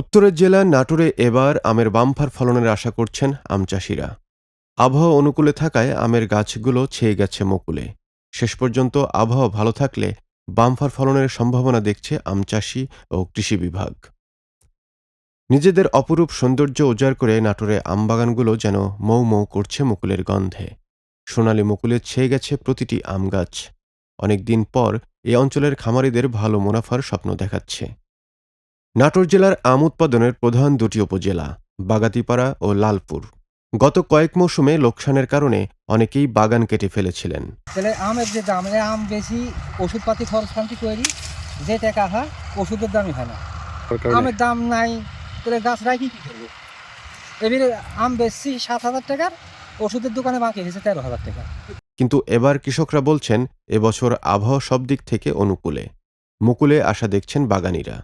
উত্তরের জেলা নাটোরে এবার আমের বাম্পার ফলনের আশা করছেন আম চাষিরা। আবহাওয়া অনুকূলে থাকায় আমের গাছগুলো ছেয়ে গেছে মুকুলে। শেষ পর্যন্ত আবহাওয়া ভালো থাকলে বাম্পার ফলনের সম্ভাবনা দেখছে আম চাষি ও কৃষি বিভাগ। নিজেদের অপরূপ সৌন্দর্য উজাড় করে নাটোরে আমবাগানগুলো যেন মৌ মৌ করছে মুকুলের গন্ধে। সোনালি মুকুলে ছেয়ে গেছে প্রতিটি আম গাছ। অনেকদিন পর এ অঞ্চলের খামারিদের ভালো মুনাফার স্বপ্ন দেখাচ্ছে। নাটোর জেলার আম উৎপাদনের প্রধান দুটি উপজেলা বাগাতিপাড়া ও লালপুর। গত কয়েক মৌসুমে লোকসানের কারণে অনেকেই বাগান কেটে ফেলেছিলেন। তাহলে আমের যে দাম, আম বেশি ওষুধপাতি খরচ পাতি করি, যে টাকা হয় ওষুধের দামই হয় না। আমের দাম নাই, তাহলে গাছ রাখি কী করবো? এবারে আম বেশি 7,000 টাকার, ওষুধের দোকানে বাকি হয়েছে 13,000 টাকা। কিন্তু এবার কৃষকরা বলছেন এবছর আবহাওয়া সব দিক থেকে অনুকূলে। মুকুলে আশা দেখছেন বাগানীরা।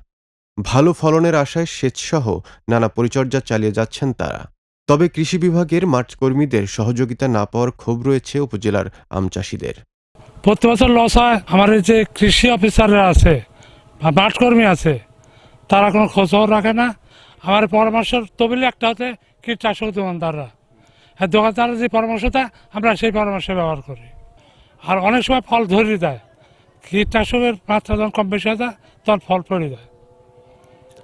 ভালো ফলনের আশায় সেচসহ নানা পরিচর্যা চালিয়ে যাচ্ছেন তারা। তবে কৃষি বিভাগের মাঠকর্মীদের সহযোগিতা না পাওয়ার ক্ষোভ রয়েছে উপজেলার আম চাষিদের। প্রতি বছর লস হয়। আমাদের যে কৃষি অফিসাররা আছে বা মাঠকর্মী আছে, তারা কোনো খোঁজখবর রাখে না। আমার পরামর্শ তবিলে একটা হতে কীটনাশক দোকানদাররা, দোকানদাররা যে পরামর্শ দেয় আমরা সেই পরামর্শ ব্যবহার করি। আর অনেক সময় ফল ধরিয়ে দেয়, কীটনাশকের মাত্রা যখন কম বেশি হয়ে যায় তখন ফল পড়ে যায়।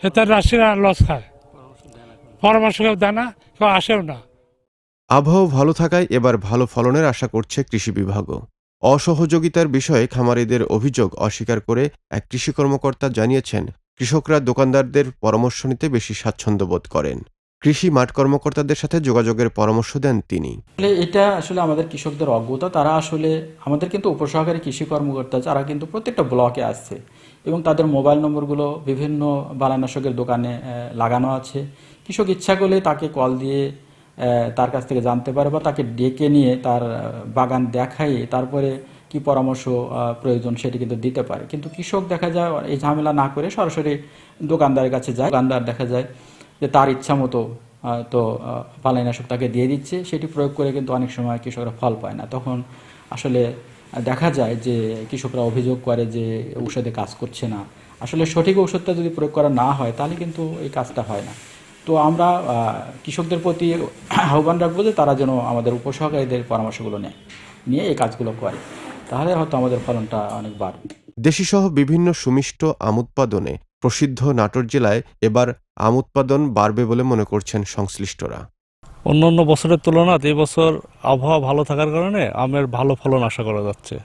এতে রাশিরা লস খায়, পরামর্শ কেউ দেয় না, কেউ আসেও না। আবহাওয়া ভালো থাকায় এবার ভালো ফলনের আশা করছে কৃষি বিভাগও। অসহযোগিতার বিষয়ে খামারিদের অভিযোগ অস্বীকার করে এক কৃষি কর্মকর্তা জানিয়েছেন, কৃষকরা দোকানদারদের পরামর্শ নিতে বেশি স্বাচ্ছন্দ্য বোধ করেন। কৃষি মাঠ কর্মকর্তাদের সাথে যোগাযোগের পরামর্শ দেন তিনি। এটা আসলে আমাদের কৃষকদের অজ্ঞতা। তারা আসলে আমাদের কিন্তু উপসহকারী কৃষি কর্মকর্তা, যারা কিন্তু প্রত্যেকটা ব্লকে আসছে এবং তাদের মোবাইল নম্বরগুলো বিভিন্ন বালানাশকের দোকানে লাগানো আছে। কৃষক ইচ্ছা করলে তাকে কল দিয়ে তার কাছ থেকে জানতে পারে বা তাকে ডেকে নিয়ে তার বাগান দেখাইয়ে তারপরে কি পরামর্শ প্রয়োজন সেটি কিন্তু দিতে পারে। কিন্তু কৃষক দেখা যায় এই ঝামেলা না করে সরাসরি দোকানদারের কাছে যায়। দোকানদার দেখা যায় যে তার ইচ্ছা মতো তো বালাইনাশক তাকে দিয়ে দিচ্ছে, সেটি প্রয়োগ করে কিন্তু অনেক সময় কৃষকরা ফল পায় না। তখন আসলে দেখা যায় যে কৃষকরা অভিযোগ করে যে ঔষধে কাজ করছে না। আসলে সঠিক ঔষধটা যদি প্রয়োগ করা না হয় তাহলে কিন্তু এই কাজটা হয় না। তো আমরা কৃষকদের প্রতি আহ্বান রাখবো যে তারা যেন আমাদের উপসহকারীদের পরামর্শগুলো নিয়ে এই কাজগুলো করে, তাহলে হয়তো আমাদের ফলনটা অনেক বাড়বে। দেশিসহ বিভিন্ন সুমিষ্ট আম উৎপাদনে প্রসিদ্ধ নাটোর জেলায় এবার আম উৎপাদন বাড়বে বলে মনে করছেন সংশ্লিষ্টরা। অন্য অন্য বছরের তুলনায় এই বছর আবহাওয়া ভালো থাকার কারণে আমের ভালো ফলন আশা করা যাচ্ছে।